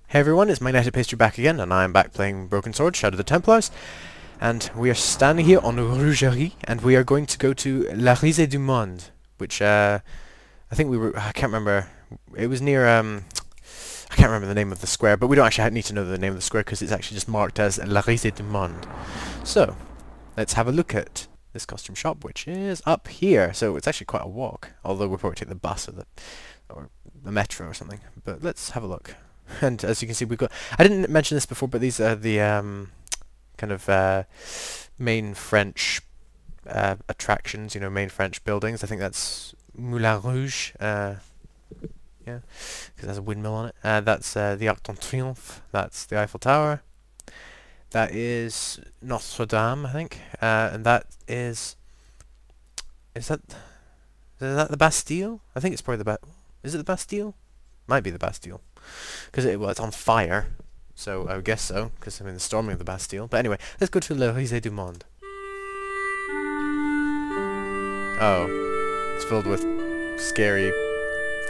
Hey everyone, it's Magnetic Pastry back again, and I'm back playing Broken Sword, Shadow of the Templars, and we are standing here on Rougerie, and we are going to go to La Risée du Monde, which, I think I can't remember, it was near, I can't remember the name of the square, but we don't actually need to know the name of the square, because it's actually just marked as La Risée du Monde. So, let's have a look at this costume shop, which is up here, so it's actually quite a walk, although we'll probably take the bus or the metro or something, but let's have a look. And as you can see, we've got... I didn't mention this before, but these are the kind of main French attractions, you know, main French buildings. I think that's Moulin Rouge, yeah, because there's a windmill on it. That's the Arc de Triomphe, that's the Eiffel Tower. That is Notre Dame, I think, and that is... Is that the Bastille? I think it's probably the Is it the Bastille? Might be the Bastille. Because it's on fire, so I would guess so, because I mean the storming of the Bastille. But anyway, let's go to La Risée du Monde. Oh, it's filled with scary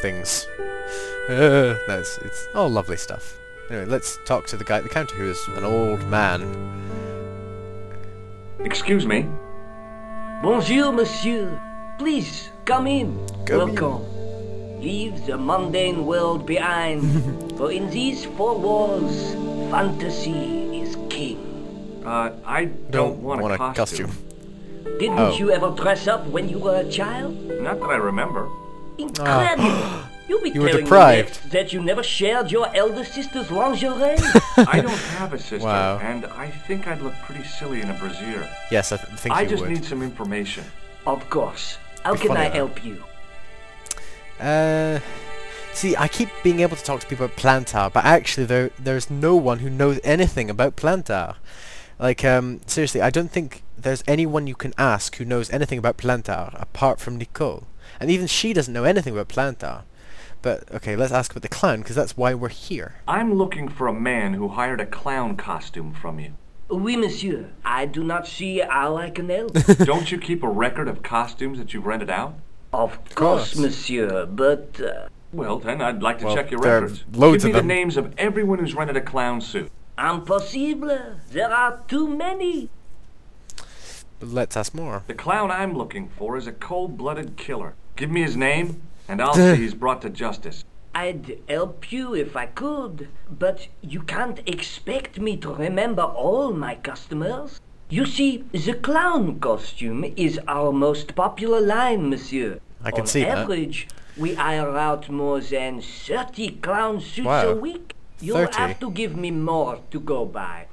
things. It's all lovely stuff. Anyway, let's talk to the guy at the counter, who is an old man. Excuse me. Bonjour, monsieur. Please, come in. Welcome. In. Leave the mundane world behind, for in these four walls, fantasy is king. I don't want a costume. Didn't you ever dress up when you were a child? Not that I remember. Incredible! You'll be You were telling deprived. me that you never shared your elder sister's lingerie? I don't have a sister, Wow. and I think I'd look pretty silly in a brassiere. Yes, I think I you just would. need some information. Of course. How Be can funny, I though. help you? See, I keep being able to talk to people about Plantard, but actually there's no one who knows anything about Plantard. Like, seriously, I don't think there's anyone you can ask who knows anything about Plantard, apart from Nicole. And even she doesn't know anything about Plantard. But, okay, let's ask about the clown, because that's why we're here. I'm looking for a man who hired a clown costume from you. Oui, monsieur. I do not see how I can help. Don't you keep a record of costumes that you've rented out? Of course. course, monsieur, but... Well, then I'd like to Well, check your there are records. loads Give of me them. the names of everyone who's rented a clown suit. Impossible. There are too many. But let's ask more. The clown I'm looking for is a cold-blooded killer. Give me his name, and I'll see he's brought to justice. I'd help you if I could, but you can't expect me to remember all my customers. You see, the clown costume is our most popular line, monsieur. I can see that. On average, we hire out more than 30 clown suits Wow. a week. You'll 30? have to give me more to go by.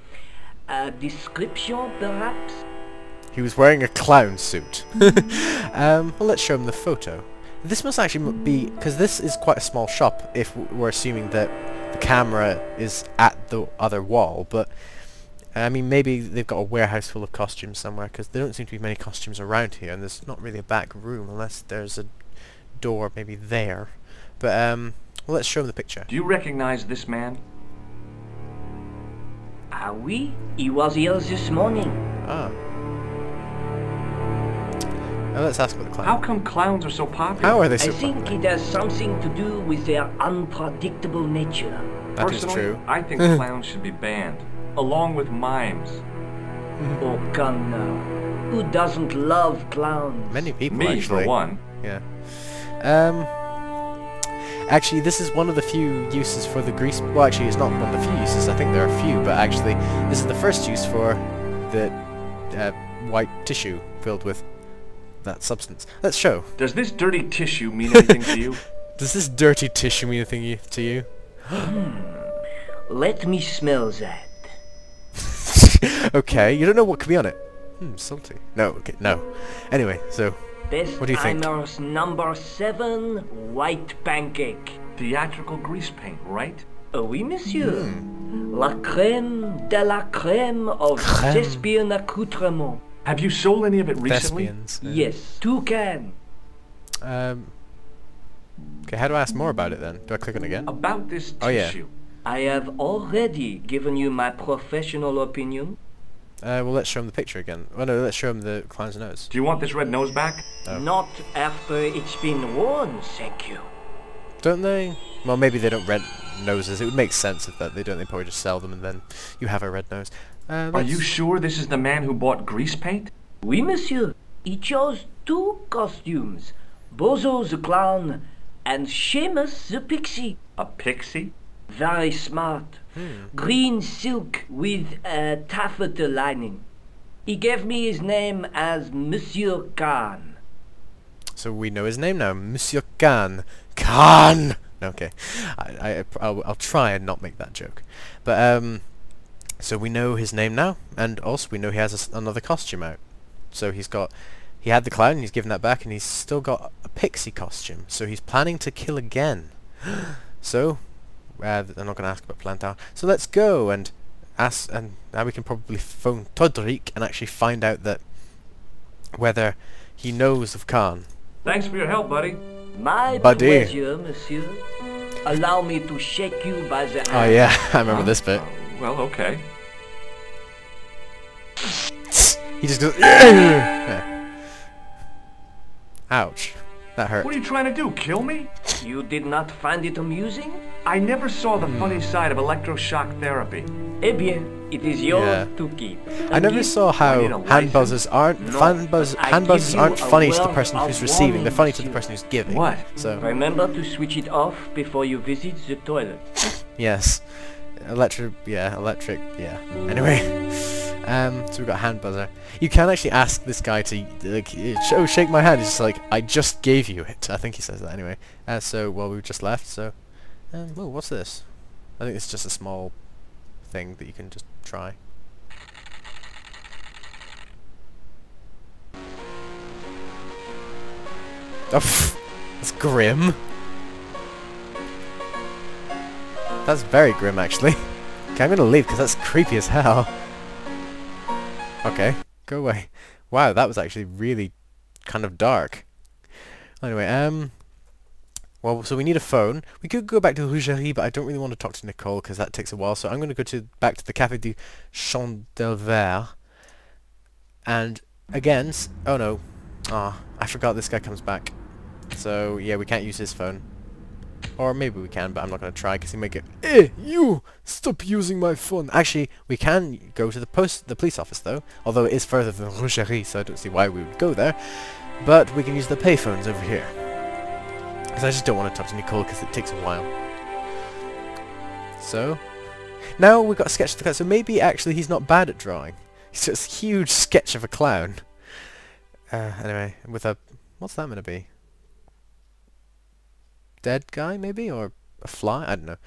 A description, perhaps? He was wearing a clown suit. Well, let's show him the photo. This must actually be... because this is quite a small shop, if we're assuming that the camera is at the other wall, but... I mean, maybe they've got a warehouse full of costumes somewhere, because there don't seem to be many costumes around here, and there's not really a back room, unless there's a door maybe there. But, well, let's show them the picture. Do you recognize this man? Ah oui, he was here this morning. Ah. Now let's ask about the clown. How come clowns are so popular? How are they I so think popular? it has something to do with their unpredictable nature. That is Personally, true. I think clowns should be banned, along with mimes. Oh, come now. Who doesn't love clowns? Many people, Me, actually. for one. Yeah. Actually, this is one of the few uses for the grease... Well, actually, it's not one of the few uses. I think there are a few, but actually, this is the first use for the white tissue filled with that substance. Let's show. Does this dirty tissue mean anything to you? Does this dirty tissue mean anything to you? Let me smell that. Okay, you don't know what could be on it. Salty. No, okay, no. Anyway, so... Best What do you think? timers number 7, white pancake. Theatrical grease paint, right? Oui, monsieur. La crème de la crème of Crème. thespian accoutrement. Have you sold any of it recently? Thespians. Yes, 2 can. Okay, how do I ask more about it then? Do I click on it again? About this Oh, yeah. tissue. I have already given you my professional opinion. Well, let's show him the picture again. Oh no, let's show him the clown's nose. Do you want this red nose back? Oh. Not after it's been worn, thank you. Don't they? Well, maybe they don't rent noses. It would make sense if that they don't. They probably just sell them and then you have a red nose. Are you sure this is the man who bought grease paint? Oui, monsieur. He chose 2 costumes. Bozo the clown and Seamus the pixie. A pixie? Very smart. Green silk with a taffeta lining. He gave me his name as Monsieur Khan. So we know his name now, Monsieur Khan. Khan. Okay, I'll try and not make that joke. But so we know his name now, and also we know he has another costume out. So he had the clown, he's given that back, and he's still got a pixie costume. So he's planning to kill again. So I'm not going to ask about Plantar. So let's go and ask, and now we can probably phone Todrick and actually find out that whether he knows of Khan. Thanks for your help, buddy. My Buddy. pleasure, monsieur. Allow me to shake you by the hand. Oh yeah, I remember this bit. Well, okay. He just goes. Yeah. Ouch, that hurt. What are you trying to do, kill me? You did not find it amusing? I never saw the funny side of electroshock therapy. Eh bien, it is yours Yeah. to keep. I never saw how need a hand buzzers aren't hand buzzers you aren't a funny to the word person of who's receiving. They're funny to the warning, person who's giving. What? So Remember to switch it off before you visit the toilet. yes, electric. Yeah. Anyway, so we've got hand buzzer. You can actually ask this guy to like, shake my hand. He's just like, I just gave you it. I think he says that anyway. So well, we've just left. So, oh, what's this? I think it's just a small thing that you can just try. Oh, pff, that's grim. That's very grim, actually. Okay, I'm gonna leave because that's creepy as hell. Okay, go away. Wow, that was actually really kind of dark. Anyway, well, so we need a phone. We could go back to Rougerie, but I don't really want to talk to Nicole because that takes a while. So I'm going to go back to the Café du Chandelver. And again, oh no, I forgot this guy comes back. So yeah, we can't use his phone. Or maybe we can, but I'm not going to try because he might get, you! Stop using my phone! Actually, we can go to the police office though, although it is further than Rougerie, so I don't see why we would go there. But we can use the payphones over here. Because I just don't want to talk to Nicole because it takes a while. So, now we've got a sketch of the clown, so maybe actually he's not bad at drawing. He's just a huge sketch of a clown. Anyway, with a, what's that going to be? Dead guy maybe, or a fly? I don't know.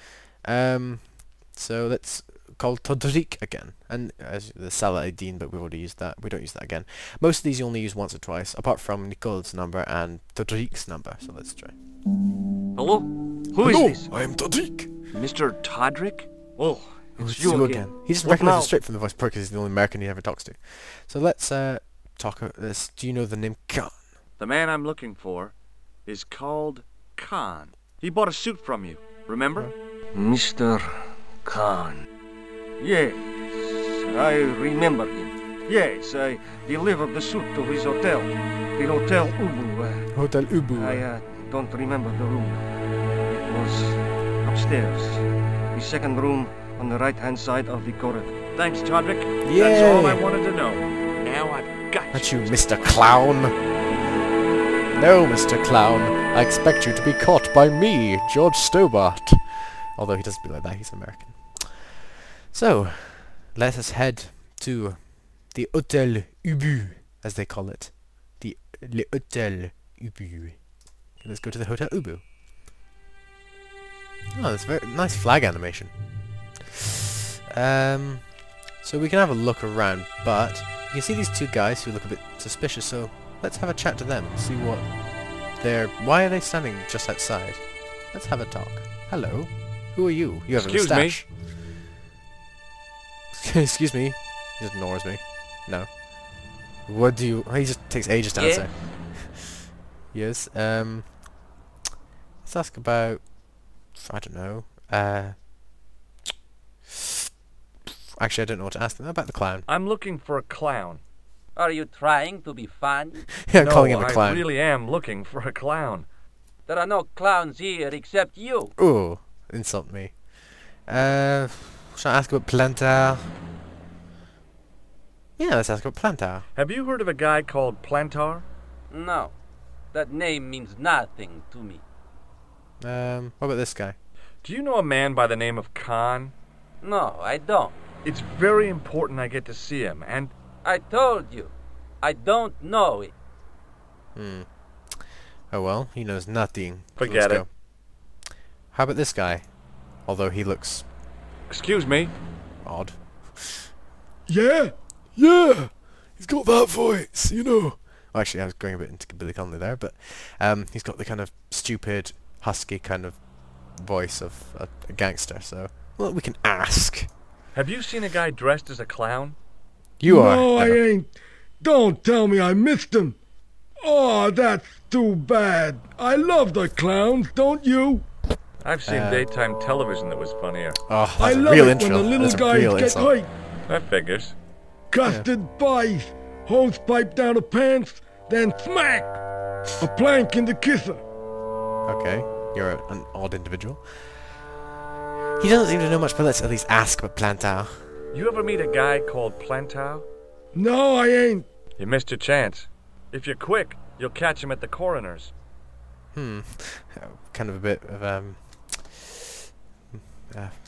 So let's call Todrick again, and as the Saladin, but we've already used that. We don't use that again. Most of these you only use once or twice, apart from Nicole's number and Todrick's number. So let's try. Hello? Who is this? I am Todrick. Mr. Todrick? Oh, It's you again. He just What recognizes now? straight from the voice because he's the only American he ever talks to. So let's talk about this. Do you know the name Khan? The man I'm looking for is called Khan. He bought a suit from you, remember? Mr. Khan. Yes, I remember him. Yes, I delivered the suit to his hotel. The Hotel Ubu. Hotel Ubu. I don't remember the room. It was upstairs. The second room on the right-hand side of the corridor. Thanks, Todrick. Yay. That's all I wanted to know. Now I've got Not you, Mr. Clown. No, Mr. Clown. I expect you to be caught by me, George Stobart. Although he doesn't be like that, he's American. So, let us head to the Hotel Ubu, as they call it. Le Hotel Ubu. Let's go to the Hotel Ubu. Oh, that's very nice flag animation. So we can have a look around, but you can see these two guys who look a bit suspicious, so let's have a chat to them, see what why are they standing just outside? Let's have a talk. Hello. Who are you? You have Excuse a moustache. Excuse me. He just ignores me. No. What do you... He just takes ages to answer. Yes. Let's ask about... I don't know. Actually, I don't know what to ask them. About the clown. I'm looking for a clown. Are you trying to be funny? Yeah, I'm No, calling him a clown. I really am looking for a clown. There are no clowns here except you. Ooh, insult me. Shall I ask about Plantar? Yeah, let's ask about Plantar. Have you heard of a guy called Plantar? No, that name means nothing to me. What about this guy? Do you know a man by the name of Khan? No, I don't. It's very important I get to see him, and... I told you, I don't know it. Oh well, he knows nothing. So Forget let's it. go. How about this guy? Although he looks Excuse me? odd. Yeah? Yeah! He's got that voice, you know. Well, actually, I was going a bit into Billy Connolly there, but he's got the kind of stupid, husky kind of voice of a gangster, so... Well, we can ask. Have you seen a guy dressed as a clown? You are. No, I Emma. ain't. Don't tell me I missed him. Oh, that's too bad. I love the clowns, don't you? I've seen daytime television that was funnier. Oh, I that's a love real it intro. when the little That's a guys real get insult. hype. That figures. Custard pies, hose pipe down the pants, then smack! A plank in the kisser. Okay, you're an odd individual. He doesn't seem to know much, but let's at least ask about Plantar. You ever meet a guy called Plantar? No, I ain't. You missed your chance. If you're quick, you'll catch him at the coroner's. Kind of a bit of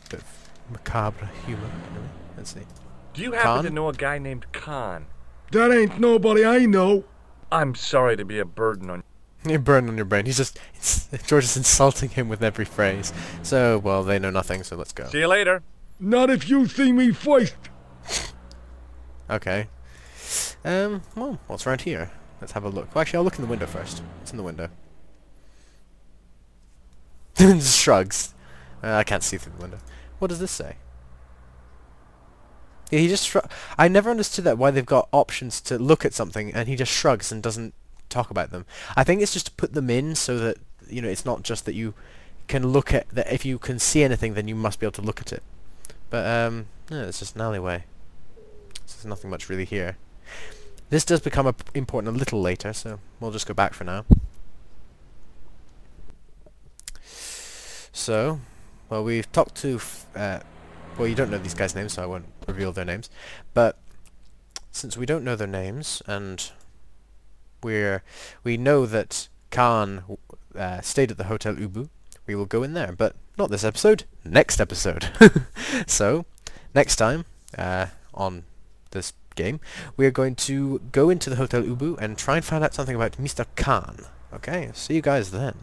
bit of macabre humor. Anyway, let's see. Do you happen Khan? to know a guy named Khan? That ain't nobody I know. I'm sorry to be a burden on you. You're burned on your brain. He's just George is insulting him with every phrase. So well, they know nothing. So let's go. See you later. Not if you see me first. Okay. Well, what's around here? Let's have a look. Well, actually, I'll look in the window first. What's in the window? Just shrugs. I can't see through the window. What does this say? Yeah, he just I never understood that, why they've got options to look at something and he just shrugs and doesn't talk about them. I think it's just to put them in so that, you know, it's not just that you can look at that. If you can see anything, then you must be able to look at it. But no, it's just an alleyway. So there's nothing much really here. This does become important a little later, so we'll just go back for now. So, well, we've talked to well, you don't know these guys' names, so I won't reveal their names. But since we don't know their names, and we know that Khan stayed at the Hotel Ubu, we will go in there. But not this episode, next episode. So, next time on this game, we are going to go into the Hotel Ubu and try and find out something about Mr. Khan. Okay, see you guys then.